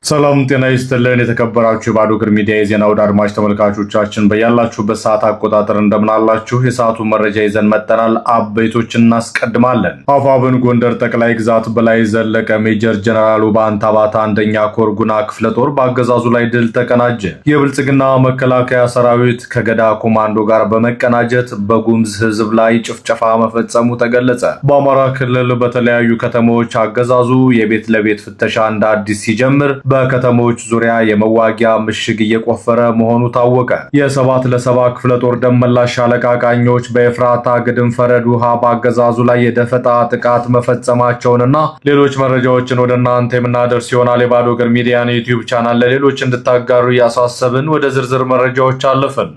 ሰላም ጤና ይስጥልን። የተከበራችሁ የባዶ እግር ሚዲያ የዜና ወደ አድማጭ ተመልካቾቻችን በያላችሁበት ሰዓት አቆጣጠር እንደምናላችሁ የሰዓቱ መረጃ ይዘን መጥተናል። አበይቶችን እናስቀድማለን። አፋብን ጎንደር ጠቅላይ ግዛት በላይ ዘለቀ ሜጀር ጀነራል ውባንታ ባታ አንደኛ ኮር ጉና ክፍለ ጦር በአገዛዙ ላይ ድል ተቀናጀ። የብልጽግና መከላከያ ሰራዊት ከገዳ ኮማንዶ ጋር በመቀናጀት በጉምዝ ህዝብ ላይ ጭፍጨፋ መፈጸሙ ተገለጸ። በአማራ ክልል በተለያዩ ከተሞች አገዛዙ የቤት ለቤት ፍተሻ እንደ አዲስ ሲጀምር በከተሞች ዙሪያ የመዋጊያ ምሽግ እየቆፈረ መሆኑ ታወቀ። የሰባት ለሰባ ክፍለ ጦር ደመላሽ ሻለቃ ቃኞች በኤፍራታ ግድም ፈረድ ውሃ በአገዛዙ ላይ የደፈጣ ጥቃት መፈጸማቸውንና ሌሎች መረጃዎችን ወደ እናንተ የምናደርስ ይሆናል። የባዶ እግር ሚዲያን ዩቲዩብ ቻናል ለሌሎች እንድታጋሩ እያሳሰብን ወደ ዝርዝር መረጃዎች አለፍን።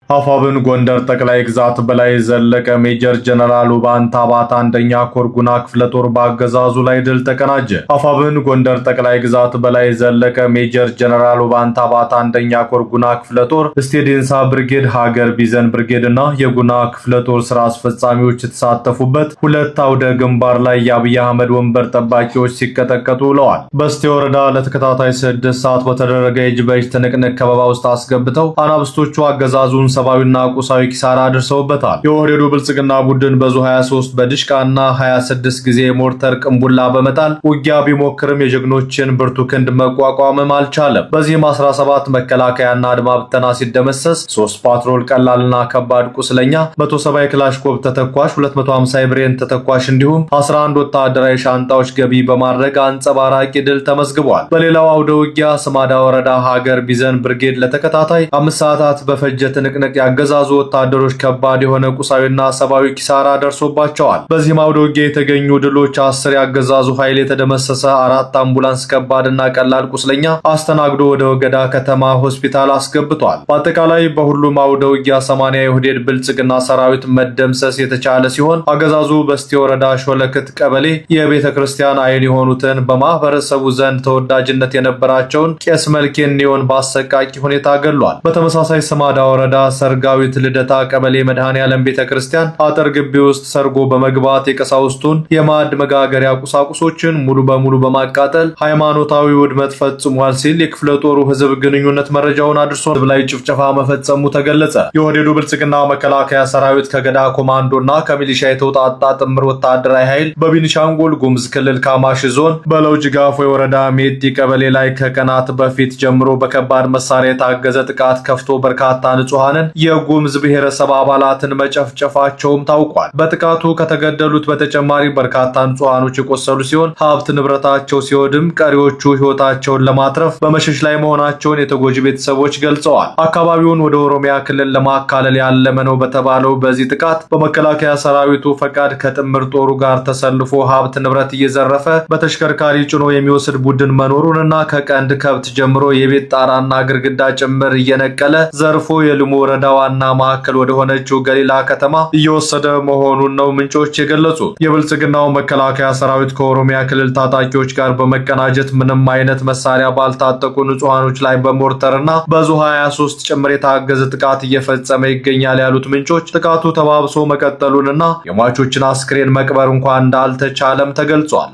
አፋብን ጎንደር ጠቅላይ ግዛት በላይ ዘለቀ ሜጀር ጀነራል ውባንታ ባታ አንደኛ ኮር ጉና ክፍለ ጦር በአገዛዙ ላይ ድል ተቀናጀ። አፋብን ጎንደር ጠቅላይ ግዛት በላይ ዘለቀ ሜጀር ጀነራል ውባንታ ባታ አንደኛ ኮር ጉና ክፍለ ጦር ስቴዲንሳ ብርጌድ፣ ሀገር ቢዘን ብርጌድ እና የጉና ክፍለ ጦር ስራ አስፈጻሚዎች የተሳተፉበት ሁለት አውደ ግንባር ላይ የአብይ አህመድ ወንበር ጠባቂዎች ሲቀጠቀጡ ውለዋል። በስቴ ወረዳ ለተከታታይ 6 ሰዓት በተደረገ የእጅ በእጅ ትንቅንቅ ከበባ ውስጥ አስገብተው አናብስቶቹ አገዛዙን ሰብአዊና ቁሳዊ ኪሳራ አድርሰውበታል። የኦህዴዱ ብልጽግና ቡድን በዙ 23 በድሽቃና 26 ጊዜ ሞርተር ቅንቡላ በመጣል ውጊያ ቢሞክርም የጀግኖችን ብርቱ ክንድ መቋቋምም አልቻለም። በዚህም 17 መከላከያና አድማ ብተና ሲደመሰስ 3 ፓትሮል ቀላልና ከባድ ቁስለኛ፣ 170 የክላሽኮቭ ተተኳሽ፣ 250 የብሬን ተተኳሽ እንዲሁም 11 ወታደራዊ ሻንጣዎች ገቢ በማድረግ አንጸባራቂ ድል ተመዝግቧል። በሌላው አውደ ውጊያ ስማዳ ወረዳ ሀገር ቢዘን ብርጌድ ለተከታታይ 5 ሰዓታት በፈጀ ትንቅንቅ ያገዛዙ ወታደሮች ከባድ የሆነ ቁሳዊና ሰብአዊ ኪሳራ ደርሶባቸዋል። በዚህም አውደ ውጊያ የተገኙ ድሎች 10 ያገዛዙ ኃይል የተደመሰሰ፣ 4 አምቡላንስ ከባድና ቀላል ቁስለኛ አስተናግዶ ወደ ወገዳ ከተማ ሆስፒታል አስገብቷል። በአጠቃላይ በሁሉም አውደ ውጊያ 80 የኦህዴድ ብልጽግና ሰራዊት መደምሰስ የተቻለ ሲሆን አገዛዙ በስቴ ወረዳ ሾለክት ቀበሌ የቤተ ክርስቲያን አይን የሆኑትን በማህበረሰቡ ዘንድ ተወዳጅነት የነበራቸውን ቄስ መልኬኔውን በአሰቃቂ ሁኔታ ገሏል። በተመሳሳይ ስማዳ ወረዳ ሰርጋዊት ልደታ ቀበሌ መድኃኔ ዓለም ቤተክርስቲያን አጥር ግቢ ውስጥ ሰርጎ በመግባት የቀሳውስቱን የማዕድ መጋገሪያ ቁሳቁሶችን ሙሉ በሙሉ በማቃጠል ሃይማኖታዊ ውድመት ፈጽሟል ሲል የክፍለ ጦሩ ህዝብ ግንኙነት መረጃውን አድርሶ ላይ ጭፍጨፋ መፈጸሙ ተገለጸ። የኦህዴዱ ብልጽግና መከላከያ ሰራዊት ከገዳ ኮማንዶና ከሚሊሻ የተውጣጣ ጥምር ወታደራዊ ኃይል በቤኒሻንጉል ጉሙዝ ክልል ካማሺ ዞን በለውጅ ጋፎ የወረዳ ሜዲ ቀበሌ ላይ ከቀናት በፊት ጀምሮ በከባድ መሳሪያ የታገዘ ጥቃት ከፍቶ በርካታ ንጹሃንን የጉምዝ ብሔረሰብ አባላትን መጨፍጨፋቸውም ታውቋል። በጥቃቱ ከተገደሉት በተጨማሪ በርካታ ንጹሃኖች የቆሰሉ ሲሆን ሀብት ንብረታቸው ሲወድም ቀሪዎቹ ህይወታቸውን ለማትረፍ በመሸሽ ላይ መሆናቸውን የተጎጂ ቤተሰቦች ገልጸዋል። አካባቢውን ወደ ኦሮሚያ ክልል ለማካለል ያለመ ነው በተባለው በዚህ ጥቃት በመከላከያ ሰራዊቱ ፈቃድ ከጥምር ጦሩ ጋር ተሰልፎ ሀብት ንብረት እየዘረፈ በተሽከርካሪ ጭኖ የሚወስድ ቡድን መኖሩንና ከቀንድ ከብት ጀምሮ የቤት ጣራና ግድግዳ ጭምር እየነቀለ ዘርፎ የልሙ ወረዳ ዋና ማዕከል ወደ ሆነችው ገሊላ ከተማ እየወሰደ መሆኑን ነው ምንጮች የገለጹት። የብልጽግናው መከላከያ ሰራዊት ከኦሮሚያ ክልል ታጣቂዎች ጋር በመቀናጀት ምንም አይነት መሳሪያ ባልታጠቁ ንጹሃኖች ላይ በሞርተርና በዙ 23 ጭምር የታገዘ ጥቃት እየፈጸመ ይገኛል ያሉት ምንጮች ጥቃቱ ተባብሶ መቀጠሉንና የሟቾችን አስክሬን መቅበር እንኳን እንዳልተቻለም ተገልጿል።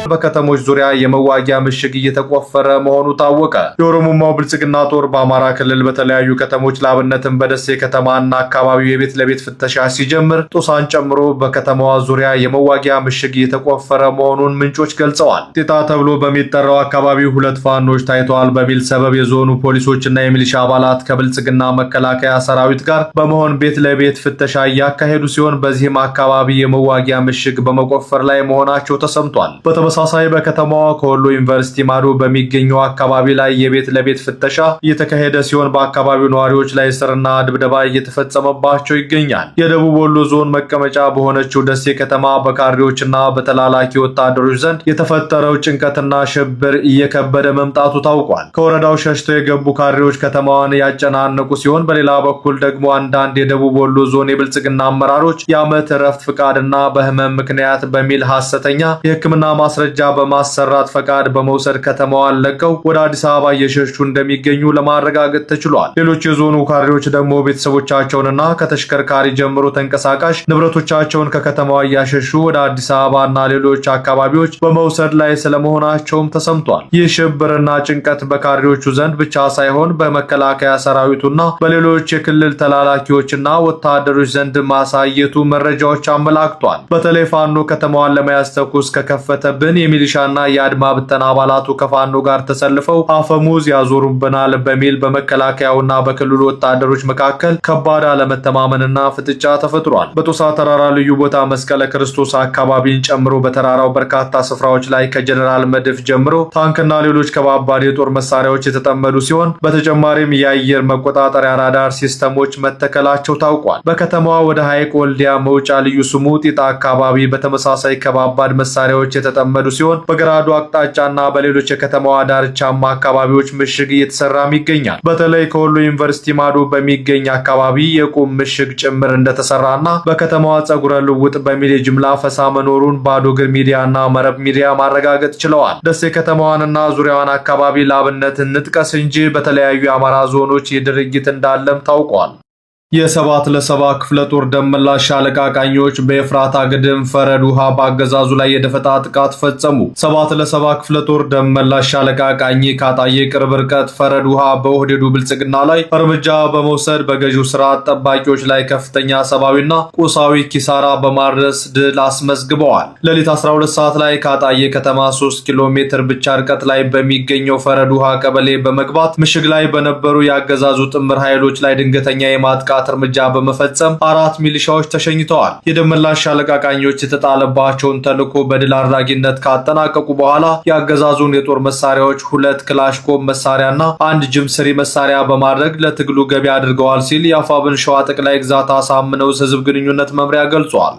በከተሞች ዙሪያ የመዋጊያ ምሽግ እየተቆፈረ መሆኑ ታወቀ። የኦሮሞማው ብልጽግና ጦር በአማራ ክልል በተለያዩ ከተሞች ላብነትም በደሴ ከተማና አካባቢው የቤት ለቤት ፍተሻ ሲጀምር ጦሳን ጨምሮ በከተማዋ ዙሪያ የመዋጊያ ምሽግ እየተቆፈረ መሆኑን ምንጮች ገልጸዋል። ጤጣ ተብሎ በሚጠራው አካባቢ 2 ፋኖች ታይተዋል በሚል ሰበብ የዞኑ ፖሊሶችና የሚሊሻ አባላት ከብልጽግና መከላከያ ሰራዊት ጋር በመሆን ቤት ለቤት ፍተሻ እያካሄዱ ሲሆን በዚህም አካባቢ የመዋጊያ ምሽግ በመቆፈር ላይ መሆናቸው ተሰምቷል። በተመሳሳይ በከተማዋ ከወሎ ዩኒቨርሲቲ ማዶ በሚገኘው አካባቢ ላይ የቤት ለቤት ፍተሻ እየተካሄደ ሲሆን በአካባቢው ነዋሪዎች ላይ እስርና ድብደባ እየተፈጸመባቸው ይገኛል። የደቡብ ወሎ ዞን መቀመጫ በሆነችው ደሴ ከተማ በካድሬዎችና በተላላኪ ወታደሮች ዘንድ የተፈጠረው ጭንቀትና ሽብር እየከበደ መምጣቱ ታውቋል። ከወረዳው ሸሽተው የገቡ ካድሬዎች ከተማዋን ያጨናነቁ ሲሆን በሌላ በኩል ደግሞ አንዳንድ የደቡብ ወሎ ዞን የብልጽግና አመራሮች የዓመት እረፍት ፍቃድና በህመም ምክንያት በሚል ሐሰተኛ የሕክምና ማስረ ማስረጃ በማሰራት ፈቃድ በመውሰድ ከተማዋን ለቀው ወደ አዲስ አበባ እየሸሹ እንደሚገኙ ለማረጋገጥ ተችሏል። ሌሎች የዞኑ ካድሬዎች ደግሞ ቤተሰቦቻቸውንና ከተሽከርካሪ ጀምሮ ተንቀሳቃሽ ንብረቶቻቸውን ከከተማዋ እያሸሹ ወደ አዲስ አበባና ሌሎች አካባቢዎች በመውሰድ ላይ ስለመሆናቸውም ተሰምቷል። ይህ ሽብርና ጭንቀት በካድሬዎቹ ዘንድ ብቻ ሳይሆን በመከላከያ ሰራዊቱና በሌሎች የክልል ተላላኪዎችና ወታደሮች ዘንድ ማሳየቱ መረጃዎች አመላክቷል። በተለይ ፋኖ ከተማዋን ለመያዝ ተኩስ ከከፈተብን የሚሊሻና የአድማ ብተና አባላቱ ከፋኖ ጋር ተሰልፈው አፈሙዝ ያዞሩብናል በሚል በመከላከያውና በክልሉ ወታደሮች መካከል ከባድ አለመተማመንና ፍጥጫ ተፈጥሯል። በጦሳ ተራራ ልዩ ቦታ መስቀለ ክርስቶስ አካባቢን ጨምሮ በተራራው በርካታ ስፍራዎች ላይ ከጀነራል መድፍ ጀምሮ ታንክና ሌሎች ከባባድ የጦር መሳሪያዎች የተጠመዱ ሲሆን በተጨማሪም የአየር መቆጣጠሪያ ራዳር ሲስተሞች መተከላቸው ታውቋል። በከተማዋ ወደ ሐይቅ ወልዲያ መውጫ ልዩ ስሙ ጢጣ አካባቢ በተመሳሳይ ከባባድ መሳሪያዎች የተጠመዱ ሲሆን በገራዶ አቅጣጫና በሌሎች የከተማዋ ዳርቻማ አካባቢዎች ምሽግ እየተሰራም ይገኛል። በተለይ ከወሎ ዩኒቨርሲቲ ማዶ በሚገኝ አካባቢ የቁም ምሽግ ጭምር እንደተሰራና በከተማዋ ጸጉረ ልውጥ በሚል የጅምላ ፈሳ መኖሩን ባዶ እግር ሚዲያና መረብ ሚዲያ ማረጋገጥ ችለዋል። ደሴ ከተማዋንና ዙሪያዋን አካባቢ ለአብነት እንጥቀስ እንጂ በተለያዩ የአማራ ዞኖች የድርጊት እንዳለም ታውቋል። የሰባት ለሰባ ክፍለ ጦር ደመላሽ ሻለቃ ቃኞች በኤፍራታ ግድም ፈረድ ውሃ በአገዛዙ ላይ የደፈጣ ጥቃት ፈጸሙ። ሰባት ለሰባ ክፍለ ጦር ደመላሽ ሻለቃ ቃኝ ካጣዬ ቅርብ ርቀት ፈረድ ውሃ በኦህዴዱ ብልጽግና ላይ እርምጃ በመውሰድ በገዢው ስርዓት ጠባቂዎች ላይ ከፍተኛ ሰብአዊና ቁሳዊ ኪሳራ በማድረስ ድል አስመዝግበዋል። ሌሊት 12 ሰዓት ላይ ካጣዬ ከተማ 3 ኪሎ ሜትር ብቻ ርቀት ላይ በሚገኘው ፈረድ ውሃ ቀበሌ በመግባት ምሽግ ላይ በነበሩ የአገዛዙ ጥምር ኃይሎች ላይ ድንገተኛ የማጥቃት እርምጃ በመፈጸም 4 ሚሊሻዎች ተሸኝተዋል። የደመላሽ ሻለቃ ቃኞች የተጣለባቸውን ተልዕኮ በድል አድራጊነት ካጠናቀቁ በኋላ የአገዛዙን የጦር መሳሪያዎች 2 ክላሽኮቭ መሳሪያና 1 ጅምስሪ መሳሪያ በማድረግ ለትግሉ ገቢ አድርገዋል ሲል የአፋብን ሸዋ ጠቅላይ ግዛት አሳምነው ህዝብ ግንኙነት መምሪያ ገልጿል።